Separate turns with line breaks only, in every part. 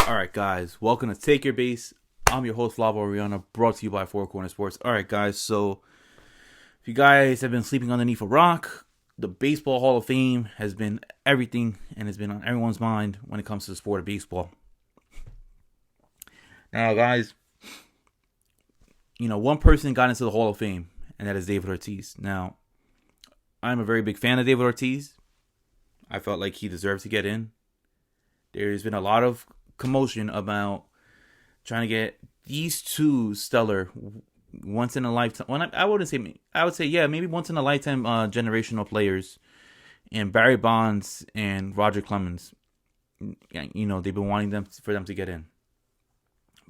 Alright, guys, welcome to Take Your Base. I'm your host, Flavo Oriana, brought to you by Four Corner Sports. Alright, guys, so if you guys have been sleeping underneath a rock, the Baseball Hall of Fame has been everything and has been on everyone's mind when it comes to the sport of baseball. Now, guys, one person got into the Hall of Fame, and that is David Ortiz. Now, I'm a very big fan of David Ortiz. I felt like he deserved to get in. There's been a lot of commotion about trying to get these two stellar once in a lifetime. Well, I would say yeah, maybe once in a lifetime generational players, and Barry Bonds and Roger Clemens. They've been wanting for them to get in.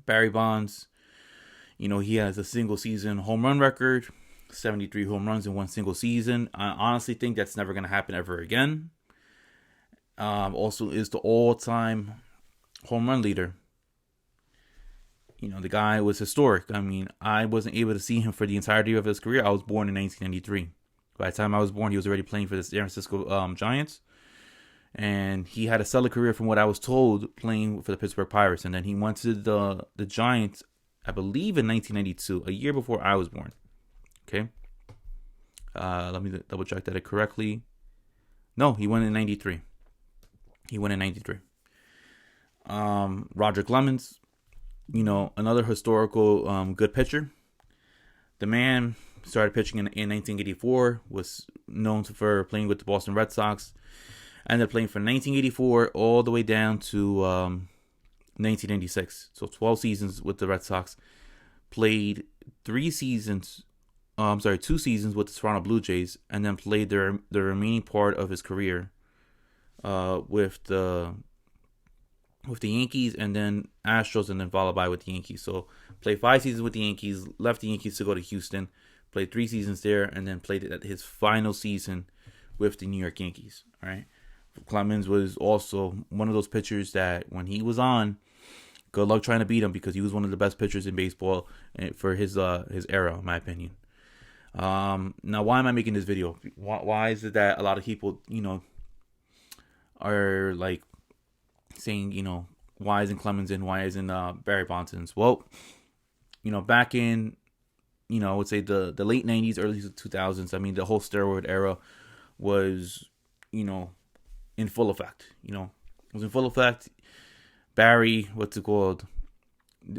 Barry Bonds, he has a single season home run record, 73 home runs in one single season. I honestly think that's never going to happen ever again. Also is the all-time home run leader. The guy was historic. I mean, I wasn't able to see him for the entirety of his career. I was born in 1993. By the time I was born, he was already playing for the San Francisco Giants. And he had a stellar career from what I was told, playing for the Pittsburgh Pirates. And then he went to the Giants, I believe, in 1992, a year before I was born. Okay? Let me double check that correctly. No, he went in 93. Roger Clemens, another historical good pitcher. The man started pitching in 1984, was known for playing with the Boston Red Sox. Ended up playing from 1984 all the way down to 1996. So 12 seasons with the Red Sox. Played 2 seasons with the Toronto Blue Jays, and then played the remaining part of his career with the Yankees, and then Astros, and then followed by with the Yankees. So played 5 seasons with the Yankees, left the Yankees to go to Houston, played 3 seasons there, and then played his final season with the New York Yankees. All right. Clemens was also one of those pitchers that when he was on, good luck trying to beat him, because he was one of the best pitchers in baseball for his era, in my opinion. Now, why am I making this video? Why is it that a lot of people, are like saying, why isn't Clemens in? Why isn't Barry Bonds in? Well, back in, I would say the late 90s, early 2000s, I mean, the whole steroid era was, in full effect. It was in full effect. Barry,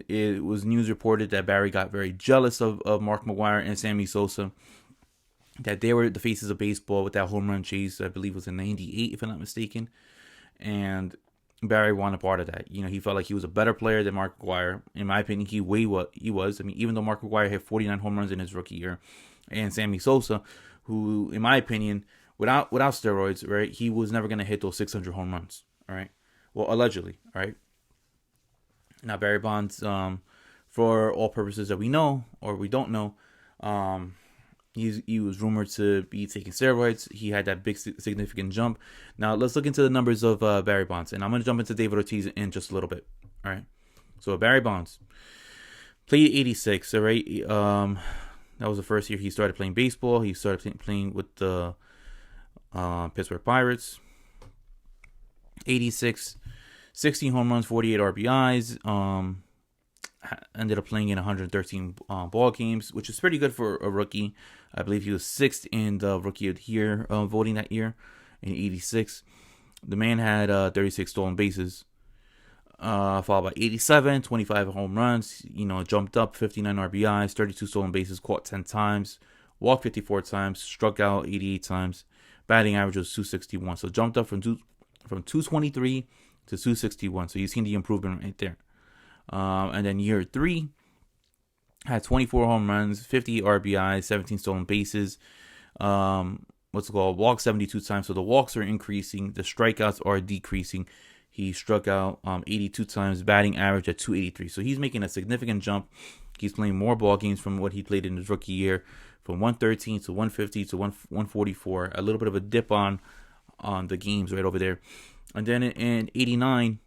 it was news reported that Barry got very jealous of Mark McGwire and Sammy Sosa, that they were the faces of baseball with that home run chase. I believe it was in 98, if I'm not mistaken. And Barry wanted part of that. He felt like he was a better player than Mark McGwire. In my opinion, he was. I mean, even though Mark McGwire had 49 home runs in his rookie year, and Sammy Sosa, who, in my opinion, without steroids, right, he was never going to hit those 600 home runs. All right. Well, allegedly. All right. Now, Barry Bonds, for all purposes that we know or we don't know, he was rumored to be taking steroids. He had that big significant jump. Now, let's look into the numbers of Barry Bonds. And I'm going to jump into David Ortiz in just a little bit. All right. So, Barry Bonds played 86. All right. That was the first year he started playing baseball. He started playing with the Pittsburgh Pirates. 86. 16 home runs, 48 RBIs. Ended up playing in 113 ball games, which is pretty good for a rookie. I believe he was 6th in the Rookie of the Year voting that year in 86. The man had 36 stolen bases, followed by 87, 25 home runs. Jumped up, 59 RBIs, 32 stolen bases, caught 10 times, walked 54 times, struck out 88 times. Batting average was 261. So jumped up from 223 to 261. So you've seen the improvement right there. And then year 3 had 24 home runs, 58 RBIs, 17 stolen bases. Walked 72 times. So the walks are increasing, the strikeouts are decreasing. He struck out 82 times, batting average at 283. So he's making a significant jump. He's playing more ball games from what he played in his rookie year, from 113 to 150 to 144. A little bit of a dip on the games right over there. And then in 89,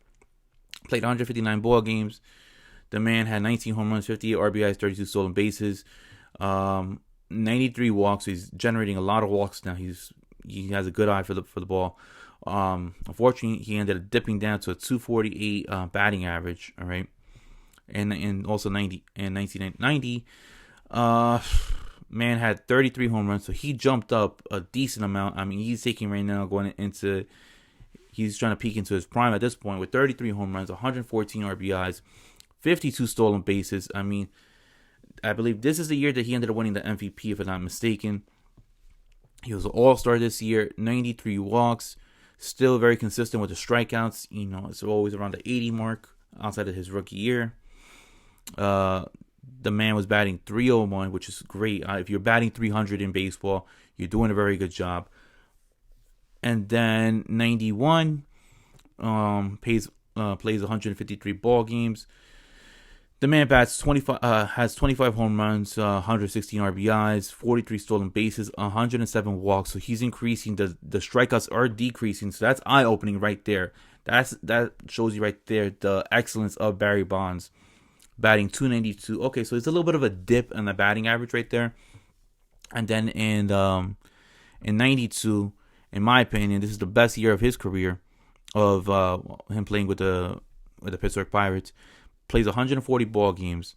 played 159 ball games. The man had 19 home runs, 58 RBIs, 32 stolen bases, 93 walks. So he's generating a lot of walks now. He has a good eye for the ball. Unfortunately, he ended up dipping down to a 248 batting average. All right, and also 1990. Man had 33 home runs, so he jumped up a decent amount. I mean, he's taking right now going into. He's trying to peak into his prime at this point with 33 home runs, 114 RBIs, 52 stolen bases. I mean, I believe this is the year that he ended up winning the MVP, if I'm not mistaken. He was an all-star this year, 93 walks, still very consistent with the strikeouts. You know, it's always around the 80 mark outside of his rookie year. The man was batting .301, which is great. If you're batting 300 in baseball, you're doing a very good job. And then 91 plays 153 ball games. The man bats 25 has 25 home runs, 116 RBIs, 43 stolen bases, 107 walks. So he's increasing. The strikeouts are decreasing. So that's eye opening right there. That shows you right there the excellence of Barry Bonds, batting .292. Okay, so it's a little bit of a dip in the batting average right there. And then in 92. In my opinion, this is the best year of his career, of him playing with the Pittsburgh Pirates. Plays 140 ball games,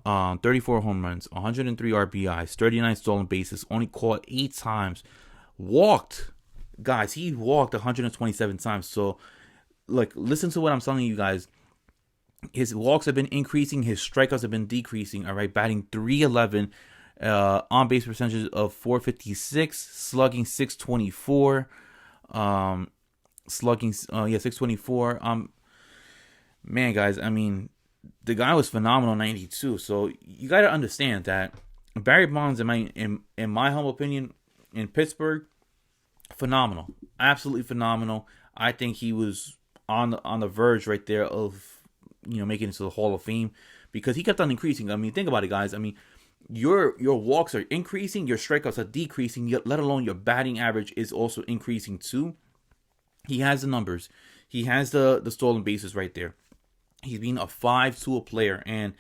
34 home runs, 103 RBIs, 39 stolen bases, only caught 8 times. Walked, guys, he walked 127 times. So, like, listen to what I'm telling you guys. His walks have been increasing, his strikeouts have been decreasing. All right, batting .311. On base percentage of .456, slugging .624, slugging 624. Man, guys, I mean, the guy was phenomenal in 92. So you got to understand that Barry Bonds, in my humble opinion, in Pittsburgh, phenomenal, absolutely phenomenal. I think he was on the verge right there of making it to the Hall of Fame because he kept on increasing. I mean, think about it, guys. I mean, your walks are increasing, your strikeouts are decreasing, let alone your batting average is also increasing too. He has the numbers. He has the stolen bases right there. He's being a 5-tool player. And,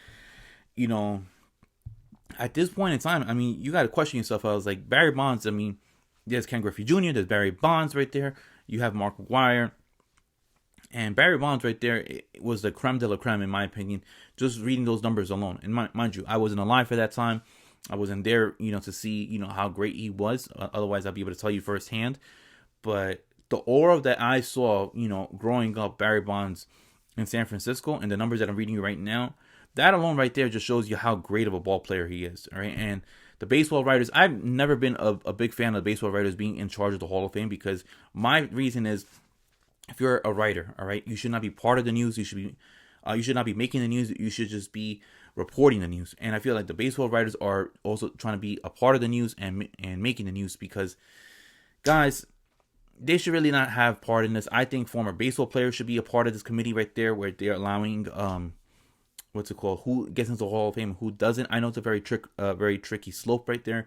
at this point in time, I mean, you got to question yourself. I was like, Barry Bonds, I mean, there's Ken Griffey Jr., there's Barry Bonds right there. You have Mark McGwire. And Barry Bonds right there was the creme de la creme, in my opinion, just reading those numbers alone. And mind you, I wasn't alive for that time. I wasn't there, to see, how great he was. Otherwise, I'd be able to tell you firsthand. But the aura that I saw, growing up, Barry Bonds in San Francisco, and the numbers that I'm reading you right now, that alone right there just shows you how great of a ball player he is. All right. And the baseball writers, I've never been a big fan of the baseball writers being in charge of the Hall of Fame because my reason is, if you're a writer, all right, you should not be part of the news. You should not be making the news. You should just be reporting the news. And I feel like the baseball writers are also trying to be a part of the news and making the news because, guys, they should really not have part in this. I think former baseball players should be a part of this committee right there, where they're allowing who gets into the Hall of Fame, who doesn't. I know it's a very tricky slope right there,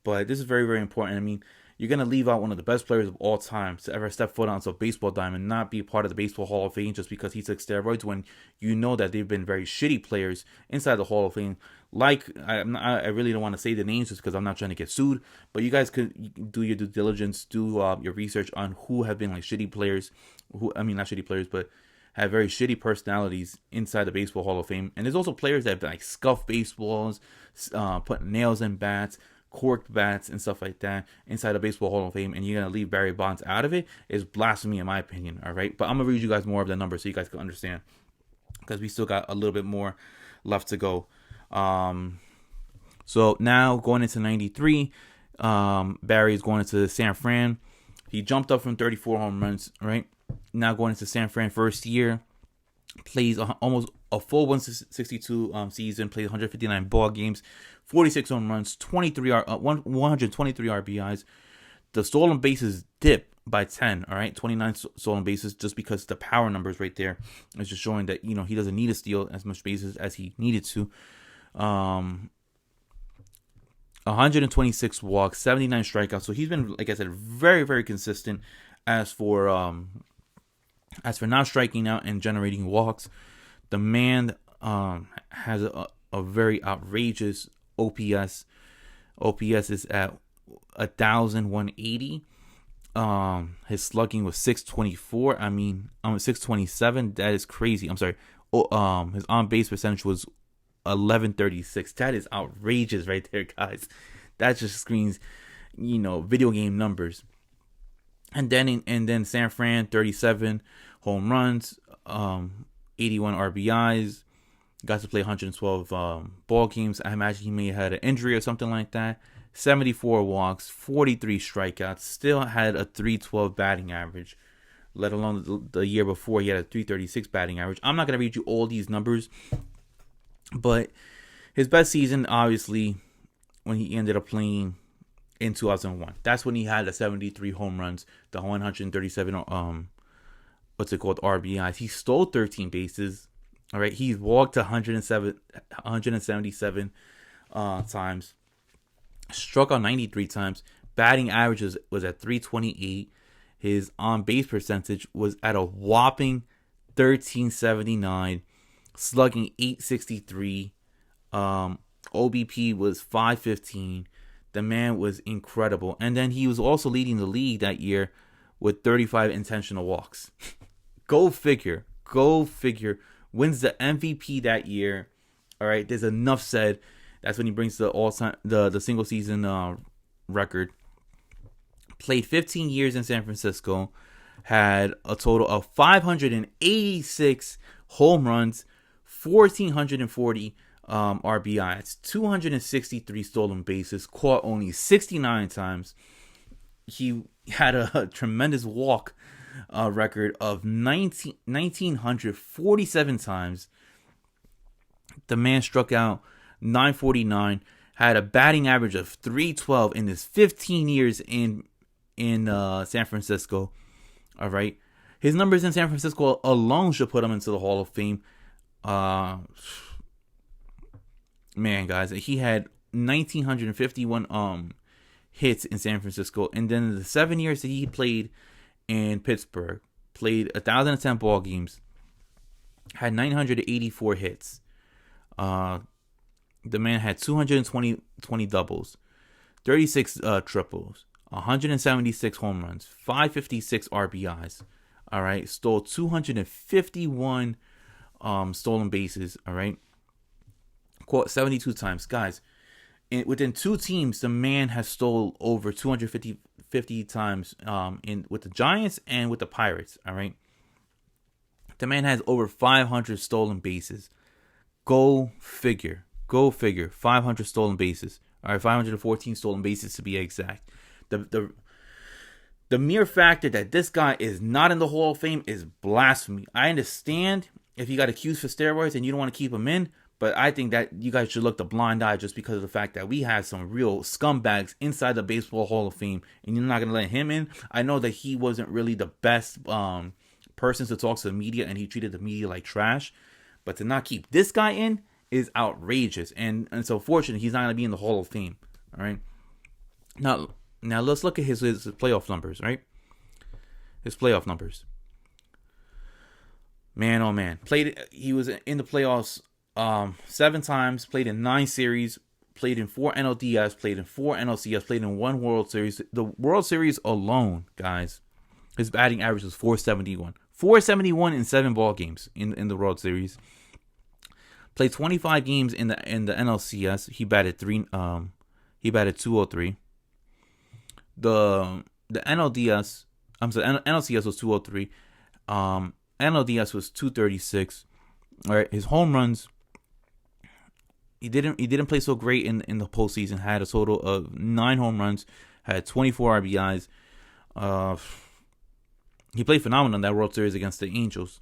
but this is very, very important. I mean, you're going to leave out one of the best players of all time to ever step foot onto a baseball diamond and not be a part of the Baseball Hall of Fame just because he took steroids, when you know that they've been very shitty players inside the Hall of Fame. Like, I really don't want to say the names just because I'm not trying to get sued, but you guys could do your due diligence, do your research on who have been like shitty players, not shitty players, but have very shitty personalities inside the Baseball Hall of Fame. And there's also players that have like scuffed baseballs, put nails in bats, corked bats and stuff like that inside the Baseball Hall of Fame, and you're gonna leave Barry Bonds out of it is blasphemy, in my opinion. All right, but I'm gonna read you guys more of the numbers so you guys can understand, because we still got a little bit more left to go. So now going into 93, Barry is going into San Fran. He jumped up from 34 home runs. Right now going into San Fran first year, plays almost a full 162 season, plays 159 ball games, 46 home runs, 123 RBIs. The stolen bases dip by 10, all right? 29 stolen bases, just because the power numbers right there is just showing that, he doesn't need to steal as much bases as he needed to. 126 walks, 79 strikeouts. So he's been, like I said, very, very consistent as for not striking out and generating walks. The man has a very outrageous OPS. OPS is at 1,180. His slugging was 624. 627. That is crazy. I'm sorry. His on base percentage was 1136. That is outrageous right there, guys. That just screams, video game numbers. And then San Fran, 37 home runs, 81 RBIs. Got to play 112 ball games. I imagine he may have had an injury or something like that. 74 walks, 43 strikeouts. Still had a 312 batting average. Let alone the year before, he had a 336 batting average. I'm not going to read you all these numbers. But his best season, obviously, when he ended up playing in 2001. That's when he had the 73 home runs, the 137 RBIs. He stole 13 bases. All right, he walked 177 times, struck out 93 times. Batting average was at 328. His on base percentage was at a whopping 1379. Slugging 863. OBP was 515. The man was incredible. And then he was also leading the league that year with 35 intentional walks. Go figure. Wins the MVP that year. All right, there's enough said. That's when he brings the all-time the single season record. Played 15 years in San Francisco. Had a total of 586 home runs, 1,440 RBIs, 263 stolen bases, caught only 69 times. He had a tremendous walk record of 1,947 times. The man struck out 949, had a batting average of 312 in his 15 years in San Francisco. All right. His numbers in San Francisco alone should put him into the Hall of Fame. Man, guys, he had 1,951 hits in San Francisco, and then the 7 years that he played in Pittsburgh, played 1,010 ball games, had 984 hits. The man had 220 doubles, 36 triples, 176 home runs, 556 RBIs. All right, stole 251 stolen bases. All right, caught 72 times, guys. Within two teams, the man has stole over 250 times with the Giants and with the Pirates. All right, the man has over 500 stolen bases. Go figure. 500 stolen bases. All right, 514 stolen bases to be exact. The mere factor that this guy is not in the Hall of Fame is blasphemy. I understand if he got accused for steroids and you don't want to keep him in, but I think that you guys should look the blind eye just because of the fact that we have some real scumbags inside the Baseball Hall of Fame, and you're not going to let him in. I know that he wasn't really the best person to talk to the media, and he treated the media like trash, but to not keep this guy in is outrageous, and so fortunately he's not going to be in the Hall of Fame. All right, now let's look at his playoff numbers. Right, his playoff numbers. Man, oh man, he was in the playoffs 7 times, played in 9 series, played in 4 NLDS, played in 4 NLCS, played in 1 World Series. The World Series alone, guys, his batting average was 471. 471 in 7 ball games in the World Series. Played 25 games in the NLCS. He batted 203. The NLDS, NLCS was 203. NLDS was 236. All right, his home runs. He didn't play so great in the postseason. Had a total of 9 home runs. Had 24 RBIs. He played phenomenal in that World Series against the Angels.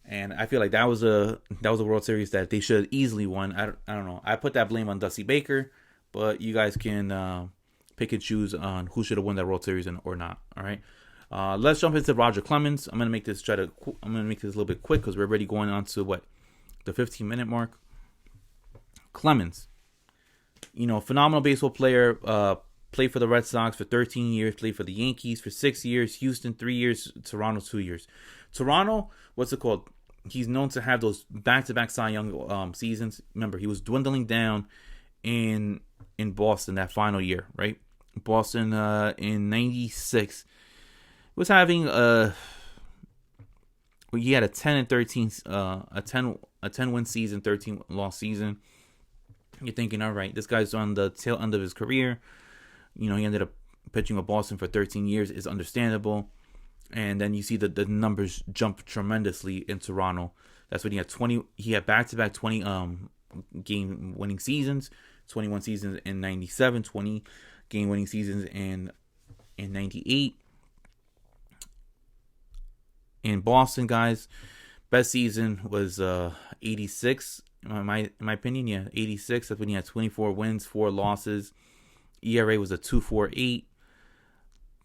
And I feel like that was a World Series that they should have easily won. I don't know. I put that blame on Dusty Baker, but you guys can pick and choose on who should have won that World Series or not. All right. Let's jump into Roger Clemens. I'm gonna make this a little bit quick because we're already going on to the 15-minute mark. Clemens, phenomenal baseball player. Played for the Red Sox for 13 years. Played for the Yankees for 6 years. Houston 3 years. Toronto 2 years. Toronto, what's it called? He's known to have those back-to-back Cy Young seasons. Remember, he was dwindling down in Boston that final year, right? Boston in '96 was having he had a 10-13 a 10 win season, 13 loss season. You're thinking, all right, this guy's on the tail end of his career. He ended up pitching with Boston for 13 years. Is understandable. And then you see the numbers jump tremendously in Toronto. That's when he had 20. He had back-to-back 20 game winning seasons, 21 seasons in '97, 20 game winning seasons in '98. In Boston, guys, best season was '86. In my opinion, yeah, '86. That's when he had 24 wins, 4 losses. ERA was a 2.48.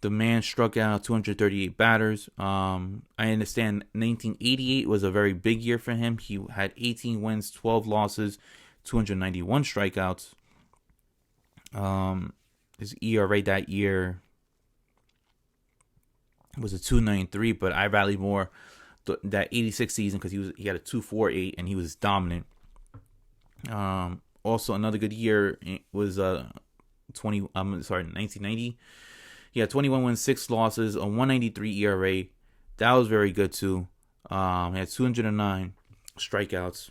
The man struck out 238 batters. I understand 1988 was a very big year for him. He had 18 wins, 12 losses, 291 strikeouts. His ERA that year was a 2.93, but I rallied more that 86 season because he had a 2.48 and he was dominant. Also another good year was 1990. He had 21 wins, 6 losses, a 1.93 ERA. That was very good too. He had 209 strikeouts.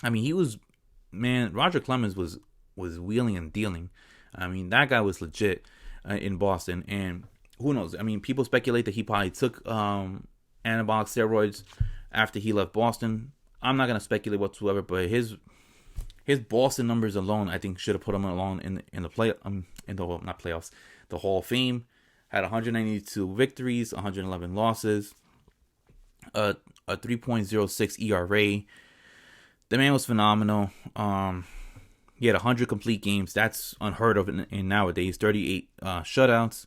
I mean, Roger Clemens was wheeling and dealing. I mean, that guy was legit in Boston. And who knows? I mean, people speculate that he probably took anabolic steroids after he left Boston. I'm not gonna speculate whatsoever, but his Boston numbers alone, I think, should have put him alone in the not playoffs, the Hall of Fame. Had 192 victories, 111 losses, a 3.06 ERA. The man was phenomenal. He had 100 complete games. That's unheard of in nowadays. 38 shutouts.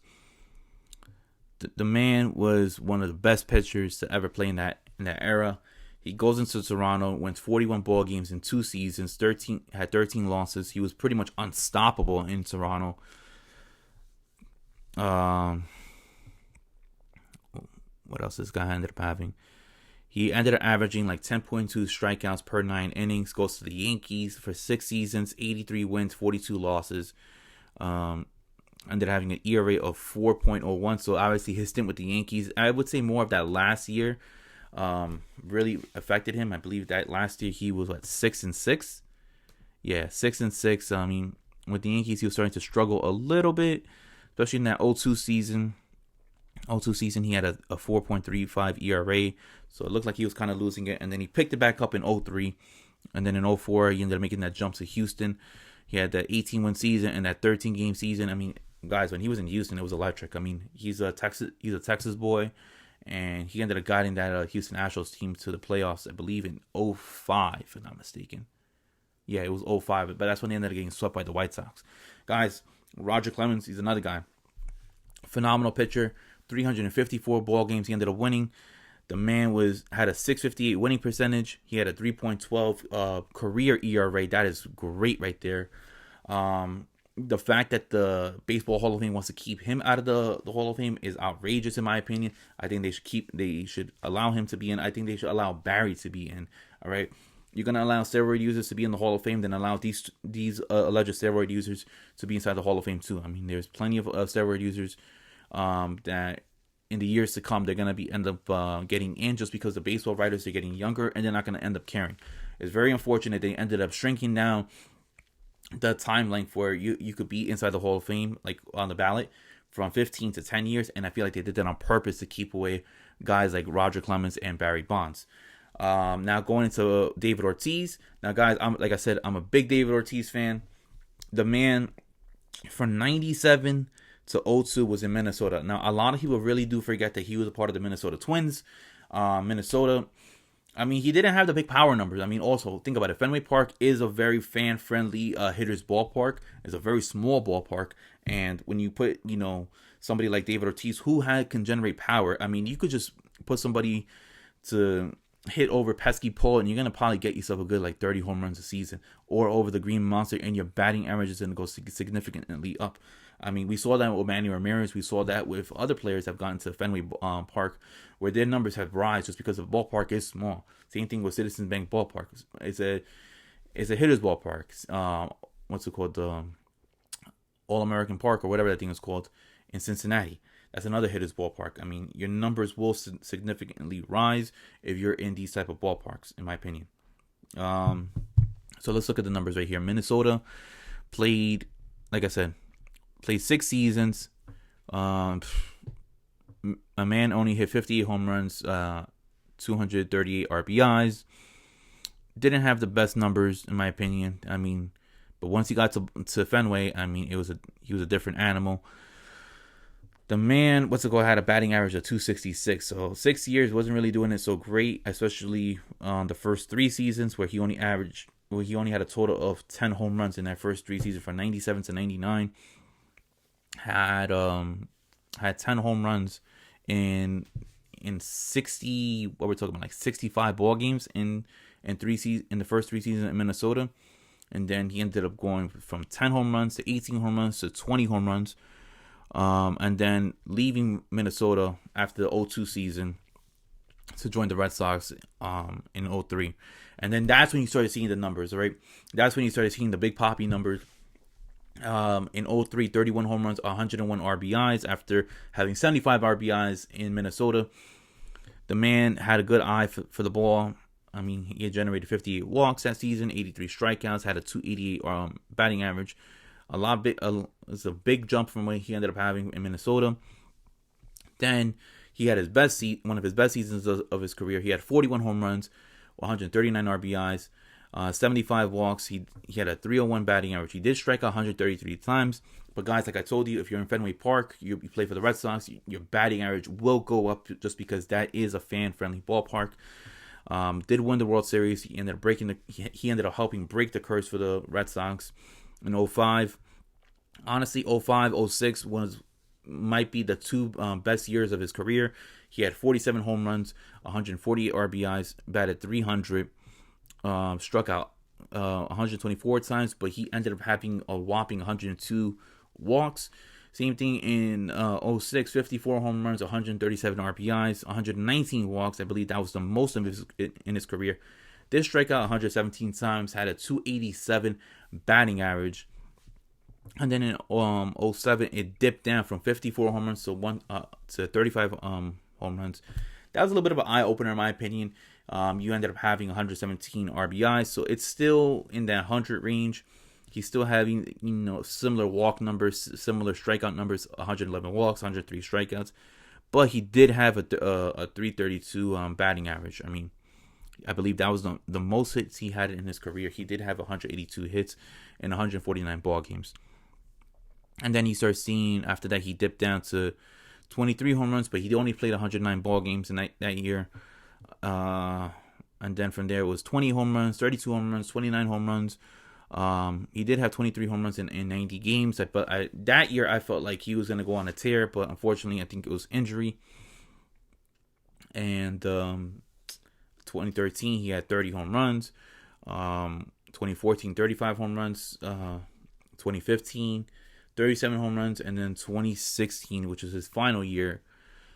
The man was one of the best pitchers to ever play in that era. He goes into Toronto, wins 41 ball games in 2 seasons, had 13 losses. He was pretty much unstoppable in Toronto. What else this guy ended up having? He ended up averaging like 10.2 strikeouts per 9 innings. Goes to the Yankees for 6 seasons, 83 wins, 42 losses. Ended up having an ERA of 4.01. So obviously his stint with the Yankees, I would say more of that last year, really affected him. I believe that last year he was 6-6. Yeah, 6-6. I mean, with the Yankees, he was starting to struggle a little bit, especially in that 02 season. 02 season, he had a 4.35 ERA, so it looked like he was kind of losing it. And then he picked it back up in 03, and then in 04, he ended up making that jump to Houston. He had that 18-win season and that 13-game season. I mean, guys, when he was in Houston, it was electric. I mean, he's a Texas boy, and he ended up guiding that Houston Astros team to the playoffs, I believe, in 05, if I'm not mistaken. Yeah, it was 05, but that's when they ended up getting swept by the White Sox. Guys, Roger Clemens, he's another guy. Phenomenal pitcher. 354 ball games he ended up winning. The man had a 658 winning percentage. He had a 3.12 career ERA. That is great right there. The fact that the Baseball Hall of Fame wants to keep him out of the Hall of Fame is outrageous in my opinion. I think they should allow him to be in. I think they should allow Barry to be in. All right. You're gonna allow steroid users to be in the Hall of Fame, then allow these alleged steroid users to be inside the Hall of Fame too. I mean, there's plenty of steroid users that in the years to come they're gonna end up getting in just because the baseball writers are getting younger and they're not gonna end up caring. It's very unfortunate they ended up shrinking down the time length where you could be inside the Hall of Fame, like on the ballot, from 15 to 10 years, and I feel like they did that on purpose to keep away guys like Roger Clemens and Barry Bonds. Now going into David Ortiz. Now, guys, like I said, I'm a big David Ortiz fan. The man from 97 to 02 was in Minnesota. Now, a lot of people really do forget that he was a part of the Minnesota Twins. Minnesota, I mean, he didn't have the big power numbers. I mean, also, think about it. Fenway Park is a very fan-friendly hitter's ballpark. It's a very small ballpark. And when you put, somebody like David Ortiz, who can generate power, I mean, you could just put somebody to hit over pesky pole, and you're going to probably get yourself a good 30 home runs a season, or over the Green Monster, and your batting average is going to go significantly up. I mean, we saw that with Manny Ramirez. We saw that with other players that have gotten to Fenway Park, where their numbers have rise just because the ballpark is small. Same thing with Citizens Bank Ballpark. It's a hitter's ballpark. What's it called? All-American Park or whatever that thing is called in Cincinnati. That's another hitter's ballpark. I mean, your numbers will significantly rise if you're in these type of ballparks, in my opinion. So let's look at the numbers right here. Minnesota played, like I said, played 6 seasons. A man only hit 58 home runs, 238 RBIs. Didn't have the best numbers, in my opinion. I mean, but once he got to Fenway, I mean, he was a different animal. The man, had a batting average of 266. So 6 years wasn't really doing it so great, especially the first 3 seasons where he only had a total of 10 home runs in that first 3 seasons from 97 to 99. Had 10 home runs in 60, what we're talking about, like 65 ball games in the first 3 seasons in Minnesota. And then he ended up going from 10 home runs to 18 home runs to 20 home runs. And then leaving Minnesota after the 02 season to join the Red Sox in 03. And then that's when you started seeing the numbers, right? That's when you started seeing the big poppy numbers. In 03, 31 home runs, 101 RBIs after having 75 RBIs in Minnesota. The man had a good eye for the ball. I mean, he had generated 58 walks that season, 83 strikeouts, had a 288 batting average. It's a big jump from what he ended up having in Minnesota. Then he had one of his best seasons of his career. He had 41 home runs, 139 RBIs, 75 walks. He had a 301 batting average. He did strike out 133 times. But guys, like I told you, if you're in Fenway Park, you play for the Red Sox, your batting average will go up just because that is a fan-friendly ballpark. Did win the World Series. He ended up helping break the curse for the Red Sox in 05. Honestly, 05, 06 might be the 2 best years of his career. He had 47 home runs, 148 RBIs, batted 300, struck out 124 times, but he ended up having a whopping 102 walks. Same thing in 06, 54 home runs, 137 RBIs, 119 walks. I believe that was the most of in his career. Did strike out 117 times, had a 287 batting average. And then in 07, it dipped down from 54 home runs to 35 home runs. That was a little bit of an eye-opener in my opinion. You ended up having 117 RBIs, so it's still in that 100 range. He's still having, similar walk numbers, similar strikeout numbers, 111 walks, 103 strikeouts. But he did have a 332 batting average. I mean, I believe that was the most hits he had in his career. He did have 182 hits in 149 ball games. And then he started seeing, after that, he dipped down to 23 home runs, but he only played 109 ball games in that year. And then from there, it was 20 home runs, 32 home runs, 29 home runs. He did have 23 home runs in 90 games. But that year, I felt like he was going to go on a tear, but unfortunately, I think it was injury. And 2013, he had 30 home runs. 2014, 35 home runs. 2015, 37 home runs. And then 2016, which was his final year,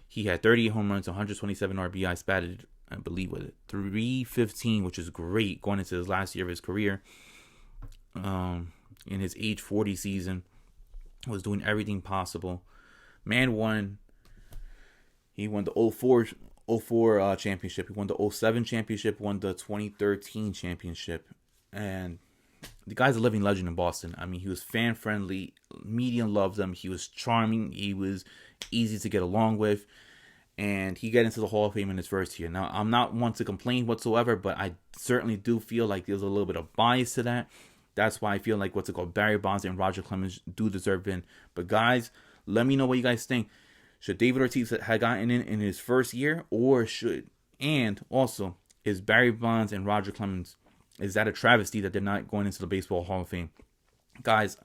he had 38 home runs, 127 RBIs, batted, I believe, with it 315, which is great going into his last year of his career. In his age 40 season, was doing everything possible. Man won. He won the 04 championship. He won the 07 championship. Won the 2013 championship. And the guy's a living legend in Boston. I mean, he was fan friendly. Media loved him. He was charming. He was easy to get along with. And he got into the Hall of Fame in his first year. Now, I'm not one to complain whatsoever, but I certainly do feel like there's a little bit of bias to that. That's why I feel like Barry Bonds and Roger Clemens do deserve in. But guys, let me know what you guys think. Should David Ortiz have gotten in his first year, or and also, is Barry Bonds and Roger Clemens, is that a travesty that they're not going into the Baseball Hall of Fame? Guys,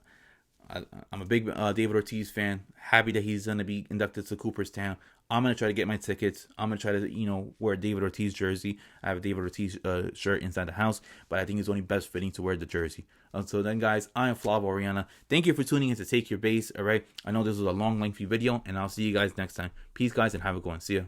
I'm a big David Ortiz fan. Happy that he's going to be inducted to Cooperstown. I'm going to try to get my tickets. I'm going to try to, wear a David Ortiz jersey. I have a David Ortiz shirt inside the house, but I think it's only best fitting to wear the jersey. Until then, guys, I am Flav Oriana. Thank you for tuning in to Take Your Base, all right? I know this was a long, lengthy video, and I'll see you guys next time. Peace, guys, and have a good one. See ya.